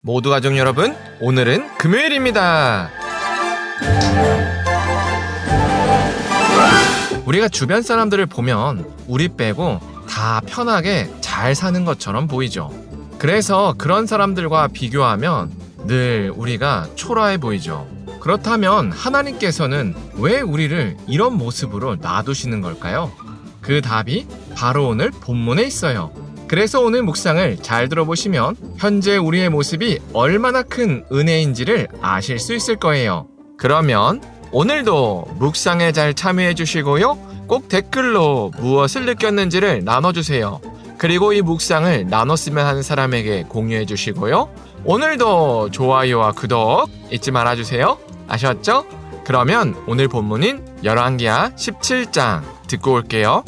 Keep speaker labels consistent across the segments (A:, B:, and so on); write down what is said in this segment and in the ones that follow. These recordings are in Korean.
A: 모두 가족 여러분, 오늘은 금요일입니다. 우리가 주변 사람들을 보면 우리 빼고 다 편하게 잘 사는 것처럼 보이죠. 그래서 그런 사람들과 비교하면 늘 우리가 초라해 보이죠. 그렇다면 하나님께서는 왜 우리를 이런 모습으로 놔두시는 걸까요? 그 답이 바로 오늘 본문에 있어요. 그래서 오늘 묵상을 잘 들어보시면 현재 우리의 모습이 얼마나 큰 은혜인지를 아실 수 있을 거예요. 그러면 오늘도 묵상에 잘 참여해 주시고요. 꼭 댓글로 무엇을 느꼈는지를 나눠주세요. 그리고 이 묵상을 나눴으면 하는 사람에게 공유해 주시고요. 오늘도 좋아요와 구독 잊지 말아주세요. 아셨죠? 그러면 오늘 본문인 열왕기하 17장 듣고 올게요.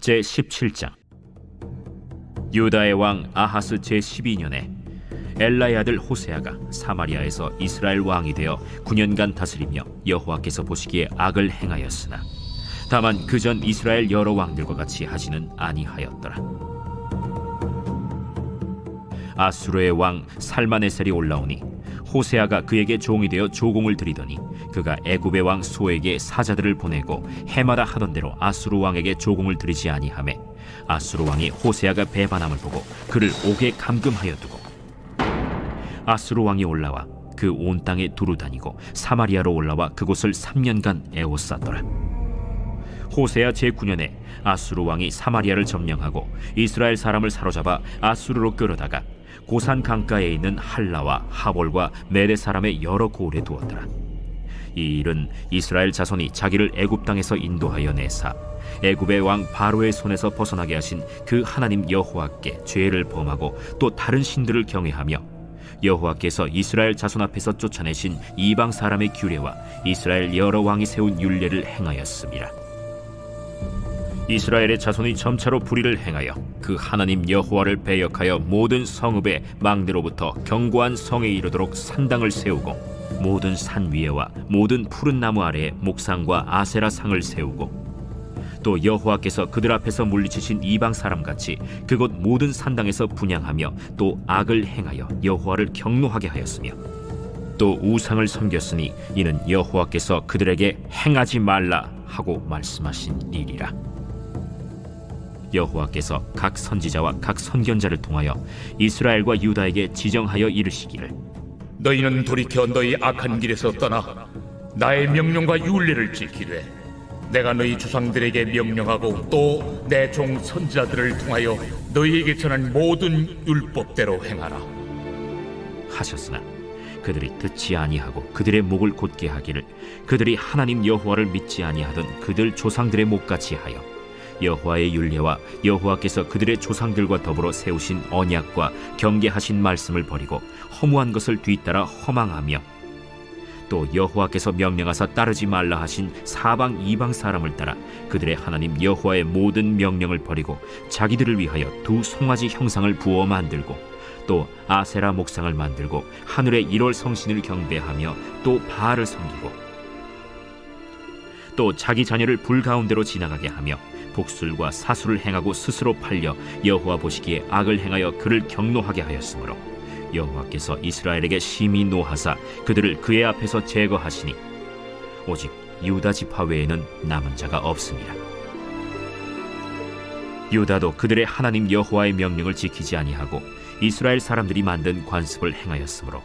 B: 제17장. 유다의 왕 아하스 제12년에 엘라의 아들 호세아가 사마리아에서 이스라엘 왕이 되어 9년간 다스리며 여호와께서 보시기에 악을 행하였으나 다만 그전 이스라엘 여러 왕들과 같이 하지는 아니하였더라. 아수르의 왕 살마네셀이 올라오니 호세아가 그에게 종이 되어 조공을 드리더니 그가 애굽의 왕 소에게 사자들을 보내고 해마다 하던 대로 아수르 왕에게 조공을 드리지 아니하매 아수르 왕이 호세아가 배반함을 보고 그를 옥에 감금하여 두고 아수르 왕이 올라와 그 온 땅에 두루 다니고 사마리아로 올라와 그곳을 3년간 애워쌌더라. 호세아 제9년에 아수르 왕이 사마리아를 점령하고 이스라엘 사람을 사로잡아 아수르로 끌어다가 고산 강가에 있는 할라와 하볼과 메대 사람의 여러 고을에 두었더라. 이 일은 이스라엘 자손이 자기를 애굽 땅에서 인도하여 내사 애굽의 왕 바로의 손에서 벗어나게 하신 그 하나님 여호와께 죄를 범하고 또 다른 신들을 경외하며 여호와께서 이스라엘 자손 앞에서 쫓아내신 이방 사람의 규례와 이스라엘 여러 왕이 세운 율례를 행하였음이라. 이스라엘의 자손이 점차로 불의를 행하여 그 하나님 여호와를 배역하여 모든 성읍의 망대로부터 견고한 성에 이르도록 산당을 세우고 모든 산 위에와 모든 푸른 나무 아래에 목상과 아세라 상을 세우고 또 여호와께서 그들 앞에서 물리치신 이방 사람같이 그곳 모든 산당에서 분향하며 또 악을 행하여 여호와를 경노하게 하였으며 또 우상을 섬겼으니 이는 여호와께서 그들에게 행하지 말라 하고 말씀하신 일이라. 여호와께서 각 선지자와 각 선견자를 통하여 이스라엘과 유다에게 지정하여 이르시기를
C: 너희는 돌이켜 너희 악한 길에서 떠나 나의 명령과 율례를 지키되 내가 너희 조상들에게 명령하고 또 내 종 선지자들을 통하여 너희에게 전한 모든 율법대로 행하라
B: 하셨으나 그들이 듣지 아니하고 그들의 목을 곧게 하기를 그들이 하나님 여호와를 믿지 아니하던 그들 조상들의 목같이 하여 여호와의 율례와 여호와께서 그들의 조상들과 더불어 세우신 언약과 경계하신 말씀을 버리고 허무한 것을 뒤따라 허망하며 또 여호와께서 명령하사 따르지 말라 하신 사방 이방 사람을 따라 그들의 하나님 여호와의 모든 명령을 버리고 자기들을 위하여 두 송아지 형상을 부어 만들고 또 아세라 목상을 만들고 하늘의 1월 성신을 경배하며 또 바알을 섬기고 또 자기 자녀를 불 가운데로 지나가게 하며 복술과 사술을 행하고 스스로 팔려 여호와 보시기에 악을 행하여 그를 경노하게 하였으므로 여호와께서 이스라엘에게 심히 노하사 그들을 그의 앞에서 제거하시니 오직 유다 지파 외에는 남은 자가 없습니다. 유다도 그들의 하나님 여호와의 명령을 지키지 아니하고 이스라엘 사람들이 만든 관습을 행하였으므로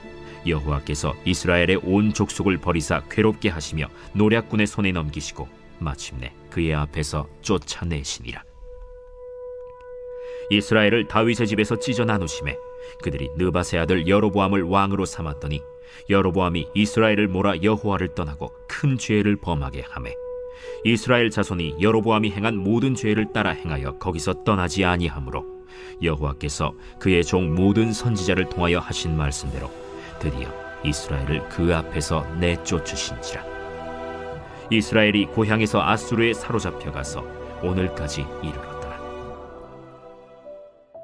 B: 여호와께서 이스라엘의 온 족속을 버리사 괴롭게 하시며 노략군의 손에 넘기시고 마침내 그의 앞에서 쫓아내시니라. 이스라엘을 다윗의 집에서 찢어 나누심에 그들이 느밧의 아들 여로보암을 왕으로 삼았더니 여로보암이 이스라엘을 몰아 여호와를 떠나고 큰 죄를 범하게 하매 이스라엘 자손이 여로보암이 행한 모든 죄를 따라 행하여 거기서 떠나지 아니하므로 여호와께서 그의 종 모든 선지자를 통하여 하신 말씀대로 드디어 이스라엘을 그 앞에서 내쫓으신지라. 이스라엘이 고향에서 아수르에 사로잡혀가서 오늘까지 이르렀더라.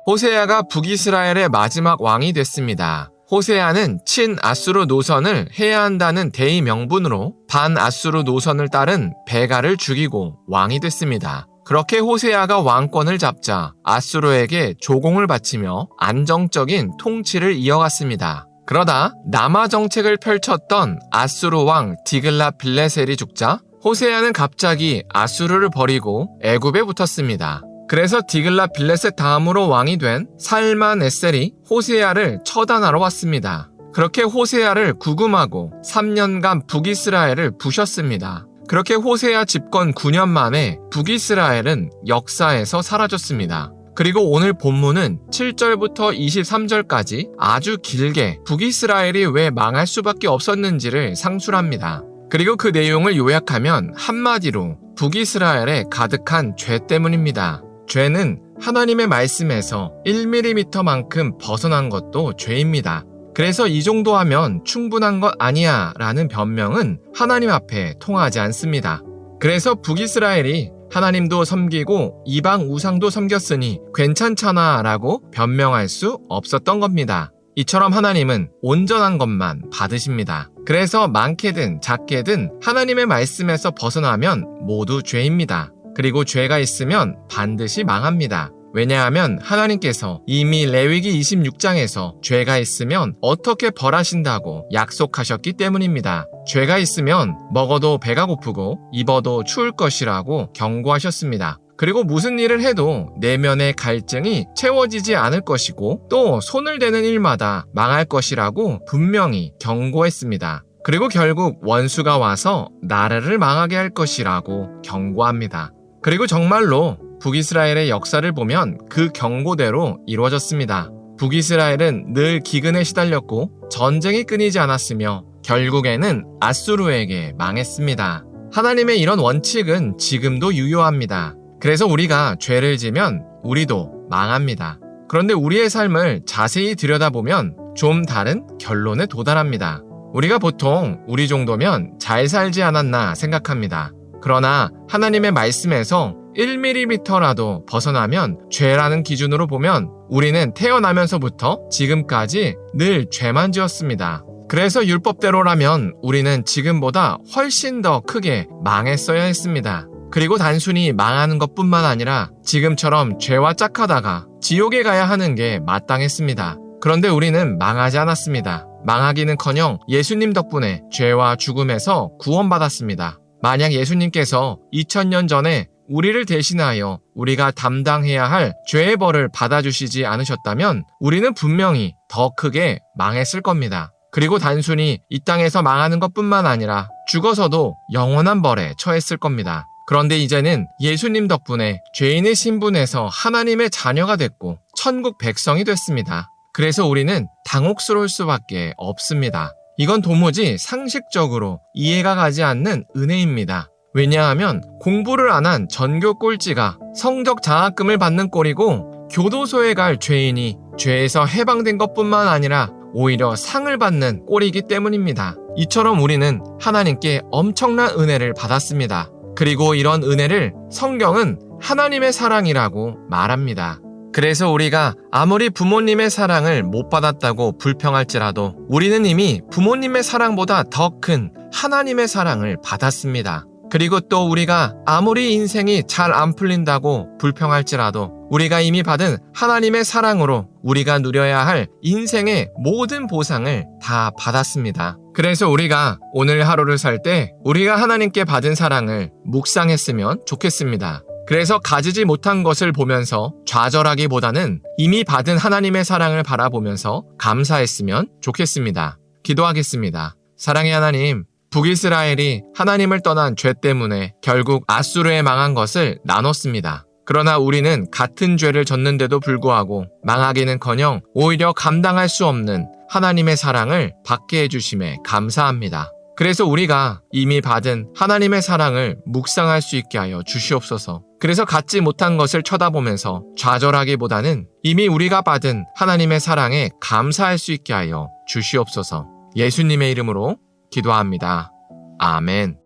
A: 호세아가 북이스라엘의 마지막 왕이 됐습니다. 호세아는 친아수르 노선을 해야 한다는 대의 명분으로 반아수르 노선을 따른 베가를 죽이고 왕이 됐습니다. 그렇게 호세아가 왕권을 잡자 아수르에게 조공을 바치며 안정적인 통치를 이어갔습니다. 그러다 남하 정책을 펼쳤던 아수르 왕 디글랏빌레셀이 죽자 호세아는 갑자기 아수르를 버리고 애굽에 붙었습니다. 그래서 디글랏빌레셋 다음으로 왕이 된 살만에셀이 호세아를 처단하러 왔습니다. 그렇게 호세아를 구금하고 3년간 북이스라엘을 부셨습니다. 그렇게 호세아 집권 9년 만에 북이스라엘은 역사에서 사라졌습니다. 그리고 오늘 본문은 7절부터 23절까지 아주 길게 북이스라엘이 왜 망할 수밖에 없었는지를 상술합니다. 그리고 그 내용을 요약하면 한마디로 북이스라엘에 가득한 죄 때문입니다. 죄는 하나님의 말씀에서 1mm만큼 벗어난 것도 죄입니다. 그래서 이 정도 하면 충분한 것 아니야 라는 변명은 하나님 앞에 통하지 않습니다. 그래서 북이스라엘이 하나님도 섬기고 이방 우상도 섬겼으니 괜찮잖아 라고 변명할 수 없었던 겁니다. 이처럼 하나님은 온전한 것만 받으십니다. 그래서 많게든 작게든 하나님의 말씀에서 벗어나면 모두 죄입니다. 그리고 죄가 있으면 반드시 망합니다. 왜냐하면 하나님께서 이미 레위기 26장에서 죄가 있으면 어떻게 벌하신다고 약속하셨기 때문입니다. 죄가 있으면 먹어도 배가 고프고 입어도 추울 것이라고 경고하셨습니다. 그리고 무슨 일을 해도 내면의 갈증이 채워지지 않을 것이고 또 손을 대는 일마다 망할 것이라고 분명히 경고했습니다. 그리고 결국 원수가 와서 나라를 망하게 할 것이라고 경고합니다. 그리고 정말로 북이스라엘의 역사를 보면 그 경고대로 이루어졌습니다. 북이스라엘은 늘 기근에 시달렸고 전쟁이 끊이지 않았으며 결국에는 아수르에게 망했습니다. 하나님의 이런 원칙은 지금도 유효합니다. 그래서 우리가 죄를 지면 우리도 망합니다. 그런데 우리의 삶을 자세히 들여다보면 좀 다른 결론에 도달합니다. 우리가 보통 우리 정도면 잘 살지 않았나 생각합니다. 그러나 하나님의 말씀에서 1mm라도 벗어나면 죄라는 기준으로 보면 우리는 태어나면서부터 지금까지 늘 죄만 지었습니다. 그래서 율법대로라면 우리는 지금보다 훨씬 더 크게 망했어야 했습니다. 그리고 단순히 망하는 것뿐만 아니라 지금처럼 죄와 짝하다가 지옥에 가야 하는 게 마땅했습니다. 그런데 우리는 망하지 않았습니다. 망하기는커녕 예수님 덕분에 죄와 죽음에서 구원받았습니다. 만약 예수님께서 2000년 전에 우리를 대신하여 우리가 담당해야 할 죄의 벌을 받아주시지 않으셨다면 우리는 분명히 더 크게 망했을 겁니다. 그리고 단순히 이 땅에서 망하는 것뿐만 아니라 죽어서도 영원한 벌에 처했을 겁니다. 그런데 이제는 예수님 덕분에 죄인의 신분에서 하나님의 자녀가 됐고 천국 백성이 됐습니다. 그래서 우리는 당혹스러울 수밖에 없습니다. 이건 도무지 상식적으로 이해가 가지 않는 은혜입니다. 왜냐하면 공부를 안 한 전교 꼴찌가 성적 장학금을 받는 꼴이고 교도소에 갈 죄인이 죄에서 해방된 것뿐만 아니라 오히려 상을 받는 꼴이기 때문입니다. 이처럼 우리는 하나님께 엄청난 은혜를 받았습니다. 그리고 이런 은혜를 성경은 하나님의 사랑이라고 말합니다. 그래서 우리가 아무리 부모님의 사랑을 못 받았다고 불평할지라도 우리는 이미 부모님의 사랑보다 더 큰 하나님의 사랑을 받았습니다. 그리고 또 우리가 아무리 인생이 잘 안 풀린다고 불평할지라도 우리가 이미 받은 하나님의 사랑으로 우리가 누려야 할 인생의 모든 보상을 다 받았습니다. 그래서 우리가 오늘 하루를 살 때 우리가 하나님께 받은 사랑을 묵상했으면 좋겠습니다. 그래서 가지지 못한 것을 보면서 좌절하기보다는 이미 받은 하나님의 사랑을 바라보면서 감사했으면 좋겠습니다. 기도하겠습니다. 사랑의 하나님, 북이스라엘이 하나님을 떠난 죄 때문에 결국 아수르에 망한 것을 나눴습니다. 그러나 우리는 같은 죄를 졌는데도 불구하고 망하기는커녕 오히려 감당할 수 없는 하나님의 사랑을 받게 해주심에 감사합니다. 그래서 우리가 이미 받은 하나님의 사랑을 묵상할 수 있게 하여 주시옵소서. 그래서 갖지 못한 것을 쳐다보면서 좌절하기보다는 이미 우리가 받은 하나님의 사랑에 감사할 수 있게 하여 주시옵소서. 예수님의 이름으로 기도합니다. 아멘.